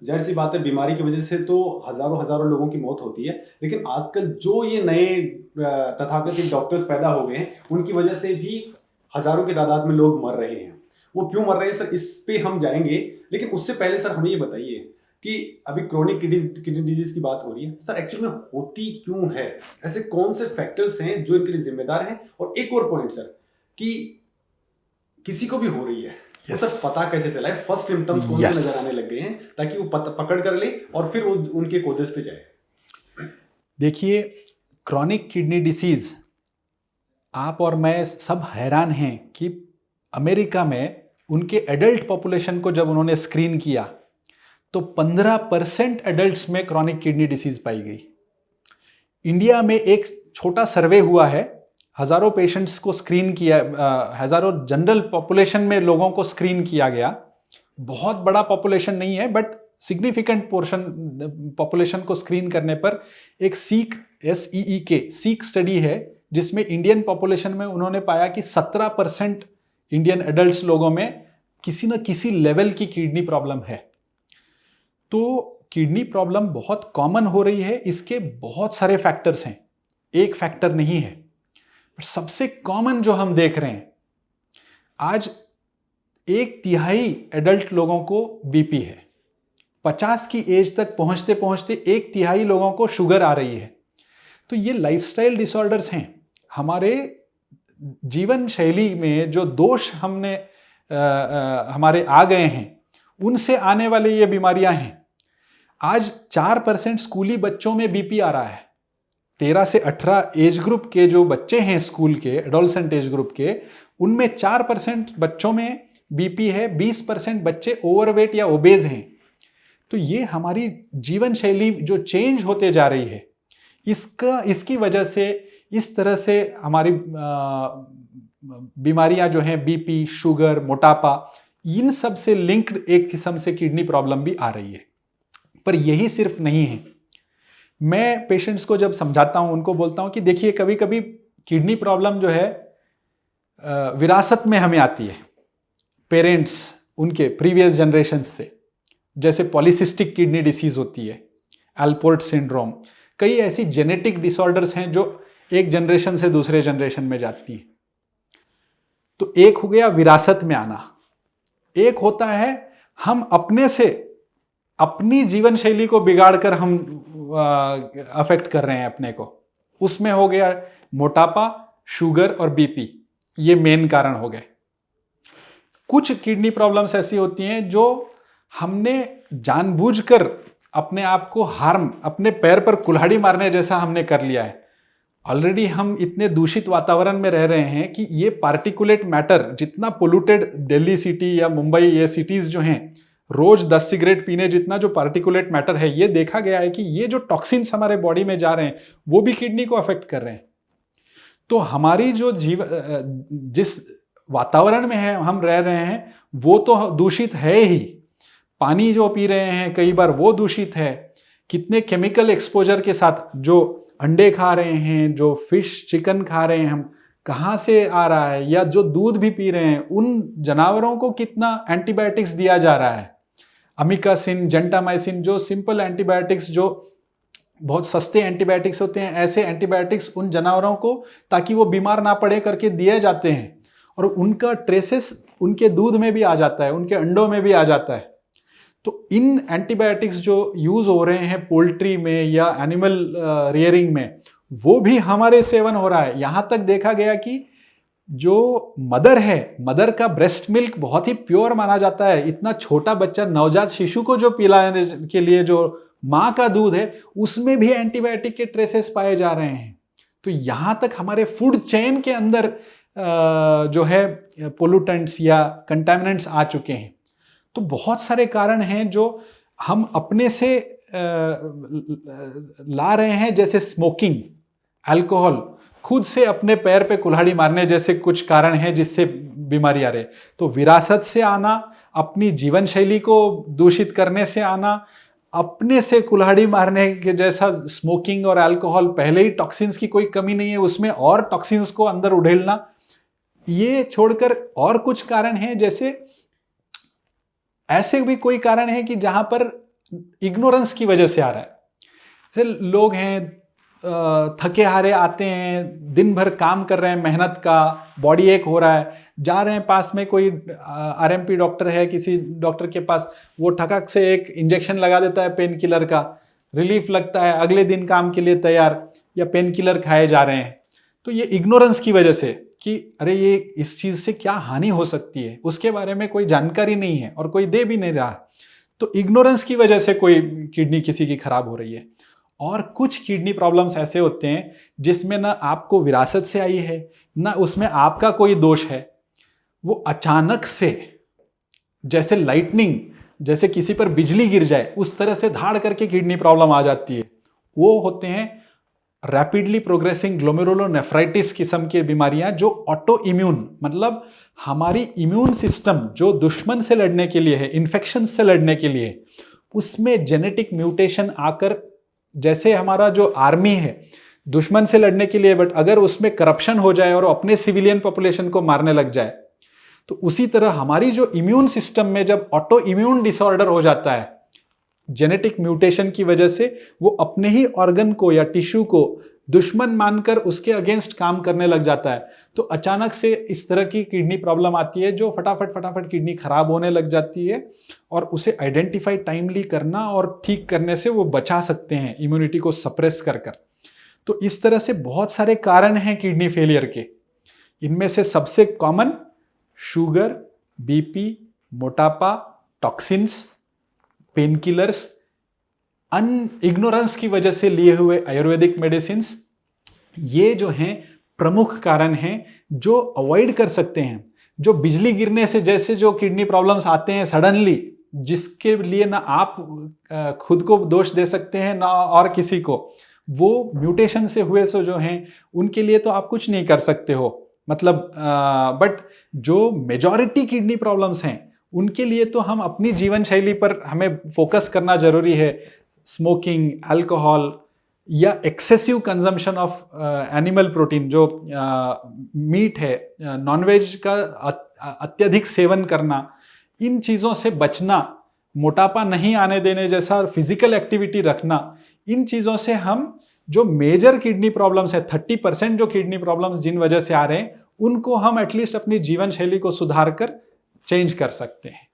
ज़ाहिर सी बात है, बीमारी की वजह से तो हज़ारों हज़ारों लोगों की मौत होती है, लेकिन आजकल जो ये नए तथाकथित डॉक्टर्स पैदा हो गए हैं, उनकी वजह से भी हज़ारों की तादाद में लोग मर रहे हैं। वो क्यों मर रहे हैं सर, इस पे हम जाएँगे, लेकिन उससे पहले सर हमें ये बताइए कि अभी क्रोनिक किडनी डिजीज़ की बात हो रही है, सर एक्चुअल में होती क्यों है? ऐसे कौन से फैक्टर्स हैं जो इनके लिए ज़िम्मेदार हैं? और एक और पॉइंट सर, कि किसी को भी हो रही है, वो सर यस पता कैसे चला है? फर्स्ट सिम्पटम्स कौन से यस नज़र आने लग गए हैं, ताकि वो पकड़ कर ले और फिर वो उनके कॉजेज़ पे जाए? देखिए, क्रॉनिक किडनी डिसीज, आप और मैं सब हैरान हैं कि अमेरिका में उनके एडल्ट पॉपुलेशन को जब उन्होंने स्क्रीन किया तो 15% एडल्ट्स में क्रॉनिक किडनी डिसीज पाई गई। इंडिया में एक छोटा सर्वे हुआ है, हजारों पेशेंट्स को स्क्रीन किया, हजारों जनरल पॉपुलेशन में लोगों को स्क्रीन किया गया। बहुत बड़ा पॉपुलेशन नहीं है, बट सिग्निफिकेंट पोर्शन पॉपुलेशन को स्क्रीन करने पर एक सीक स्टडी है, जिसमें इंडियन पॉपुलेशन में उन्होंने पाया कि 17% इंडियन एडल्ट्स लोगों में किसी न किसी लेवल की किडनी प्रॉब्लम है। तो किडनी प्रॉब्लम बहुत कॉमन हो रही है, इसके बहुत सारे फैक्टर्स हैं, एक फैक्टर नहीं है। सबसे कॉमन जो हम देख रहे हैं, आज 1/3 एडल्ट लोगों को बीपी है, 50 की एज तक पहुंचते पहुंचते 1/3 लोगों को शुगर आ रही है। तो ये लाइफस्टाइल डिसऑर्डर्स हैं। हमारे जीवन शैली में जो दोष हमारे आ गए हैं, उनसे आने वाले ये बीमारियां हैं। आज 4% स्कूली बच्चों में बीपी आ रहा है। 13 से 18 एज ग्रुप के जो बच्चे हैं स्कूल के, एडोलसेंट एज ग्रुप के, उनमें 4% बच्चों में बीपी है, 20% बच्चे ओवरवेट या ओबेज हैं। तो ये हमारी जीवन शैली जो चेंज होते जा रही है, इसकी वजह से इस तरह से हमारी बीमारियां जो हैं, बीपी, शुगर, मोटापा, इन सब से लिंक्ड एक किस्म से किडनी प्रॉब्लम भी आ रही है। पर यही सिर्फ नहीं है। मैं पेशेंट्स को जब समझाता हूं, उनको बोलता हूं कि देखिए, कभी कभी किडनी प्रॉब्लम जो है विरासत में हमें आती है, पेरेंट्स उनके प्रीवियस जनरेशन से, जैसे पॉलीसिस्टिक किडनी डिसीज होती है, एल्पोर्ट सिंड्रोम, कई ऐसी जेनेटिक डिसऑर्डर्स हैं जो एक जनरेशन से दूसरे जनरेशन में जाती हैं। तो एक हो गया विरासत में आना, एक होता है हम अपने से अपनी जीवन शैली को बिगाड़कर हम अफेक्ट कर रहे हैं अपने को। उसमें हो गया मोटापा, शुगर और बीपी, ये मेन कारण हो गए। कुछ किडनी प्रॉब्लम्स ऐसी होती हैं जो हमने जानबूझकर अपने आप को हार्म, अपने पैर पर कुल्हाड़ी मारने जैसा हमने कर लिया है। ऑलरेडी हम इतने दूषित वातावरण में रह रहे हैं कि ये पार्टिकुलेट मैटर, जितना पोल्यूटेड दिल्ली सिटी या मुंबई, ये सिटीज जो हैं, रोज 10 सिगरेट पीने जितना जो पार्टिकुलेट मैटर है, ये देखा गया है कि ये जो टॉक्सिन्स हमारे बॉडी में जा रहे हैं, वो भी किडनी को अफेक्ट कर रहे हैं। तो हमारी जो जिस वातावरण में है हम रह रहे हैं, वो तो दूषित है ही। पानी जो पी रहे हैं कई बार वो दूषित है। कितने केमिकल एक्सपोजर के साथ जो अंडे खा रहे हैं, जो फिश चिकन खा रहे हैं, हम कहाँ से आ रहा है, या जो दूध भी पी रहे हैं, उन जानवरों को कितना एंटीबायोटिक्स दिया जा रहा है। अमिकासिन, जेंटामाइसिन, जो सिंपल एंटीबायोटिक्स, जो बहुत सस्ते एंटीबायोटिक्स होते हैं, ऐसे एंटीबायोटिक्स उन जानवरों को, ताकि वो बीमार ना पड़े करके दिए जाते हैं, और उनका ट्रेसेस उनके दूध में भी आ जाता है, उनके अंडों में भी आ जाता है। तो इन एंटीबायोटिक्स जो यूज हो रहे हैं पोल्ट्री में या एनिमल रियरिंग में, वो भी हमारे सेवन हो रहा है। यहां तक देखा गया कि जो मदर है, मदर का ब्रेस्ट मिल्क बहुत ही प्योर माना जाता है। इतना छोटा बच्चा, नवजात शिशु को जो पिलाने के लिए जो मां का दूध है, उसमें भी एंटीबायोटिक के ट्रेसेस पाए जा रहे हैं। तो यहां तक हमारे फूड चेन के अंदर जो है पोल्यूटेंट्स या कंटामिनेंट्स आ चुके हैं। तो बहुत सारे कारण हैं जो हम अपने से ला रहे हैं, जैसे स्मोकिंग, अल्कोहल, खुद से अपने पैर पे कुल्हाड़ी मारने जैसे कुछ कारण हैं जिससे बीमारी आ रही है। तो विरासत से आना, अपनी जीवन शैली को दूषित करने से आना, अपने से कुल्हाड़ी मारने के जैसा स्मोकिंग और अल्कोहल, पहले ही टॉक्सिन्स की कोई कमी नहीं है, उसमें और टॉक्सिन्स को अंदर उड़ेलना, ये छोड़कर और कुछ कारण हैं। जैसे ऐसे भी कोई कारण है कि जहां पर इग्नोरेंस की वजह से आ रहा है। जैसे लोग हैं थके हारे आते हैं, दिन भर काम कर रहे हैं, मेहनत का, बॉडी एक हो रहा है, जा रहे हैं पास में कोई आरएमपी डॉक्टर है, किसी डॉक्टर के पास, वो ठकक से एक इंजेक्शन लगा देता है पेन किलर का, रिलीफ लगता है, अगले दिन काम के लिए तैयार, या पेन किलर खाए जा रहे हैं। तो ये इग्नोरेंस की वजह से कि अरे ये इस चीज से क्या हानि हो सकती है उसके बारे में कोई जानकारी नहीं है और कोई दे भी नहीं रहा, तो इग्नोरेंस की वजह से कोई किडनी किसी की खराब हो रही है। और कुछ किडनी प्रॉब्लम्स ऐसे होते हैं जिसमें ना आपको विरासत से आई है, ना उसमें आपका कोई दोष है, वो अचानक से, जैसे लाइटनिंग, जैसे किसी पर बिजली गिर जाए उस तरह से धाड़ करके किडनी प्रॉब्लम आ जाती है। वो होते हैं रैपिडली प्रोग्रेसिंग ग्लोमेरुलोनेफ्राइटिस किस्म की बीमारियां, जो ऑटो इम्यून, मतलब हमारी इम्यून सिस्टम जो दुश्मन से लड़ने के लिए है, इन्फेक्शन से लड़ने के लिए, उसमें जेनेटिक म्यूटेशन आकर, जैसे हमारा जो आर्मी है दुश्मन से लड़ने के लिए, बट अगर उसमें करप्शन हो जाए और अपने सिविलियन पॉपुलेशन को मारने लग जाए, तो उसी तरह हमारी जो इम्यून सिस्टम में जब ऑटो इम्यून डिसऑर्डर हो जाता है जेनेटिक म्यूटेशन की वजह से, वो अपने ही ऑर्गन को या टिश्यू को दुश्मन मानकर उसके अगेंस्ट काम करने लग जाता है, तो अचानक से इस तरह की किडनी प्रॉब्लम आती है जो फटाफट किडनी खराब होने लग जाती है। और उसे आइडेंटिफाई टाइमली करना और ठीक करने से वो बचा सकते हैं इम्यूनिटी को सप्रेस कर कर। तो इस तरह से बहुत सारे कारण हैं किडनी फेलियर के। इनमें से सबसे कॉमन शुगर, बीपी, मोटापा, टॉक्सिन्स, पेन किलर्स, इग्नोरेंस की वजह से लिए हुए आयुर्वेदिक मेडिसिन, ये जो हैं प्रमुख कारण हैं जो अवॉइड कर सकते हैं। जो बिजली गिरने से जैसे जो किडनी प्रॉब्लम्स आते हैं सडनली, जिसके लिए ना आप खुद को दोष दे सकते हैं ना और किसी को, वो म्यूटेशन से हुए सो जो हैं उनके लिए तो आप कुछ नहीं कर सकते हो, मतलब बट जो मेजॉरिटी किडनी प्रॉब्लम्स हैं उनके लिए तो हम अपनी जीवन शैली पर हमें फोकस करना जरूरी है। स्मोकिंग, अल्कोहल या excessive consumption of animal protein, जो मीट है, नॉनवेज का अत्यधिक सेवन करना, इन चीज़ों से बचना, मोटापा नहीं आने देने जैसा फिजिकल एक्टिविटी रखना, इन चीज़ों से हम जो मेजर किडनी प्रॉब्लम्स है 30% जो किडनी प्रॉब्लम्स जिन वजह से आ रहे हैं, उनको हम एटलीस्ट अपनी जीवन शैली को सुधार कर चेंज कर सकते हैं।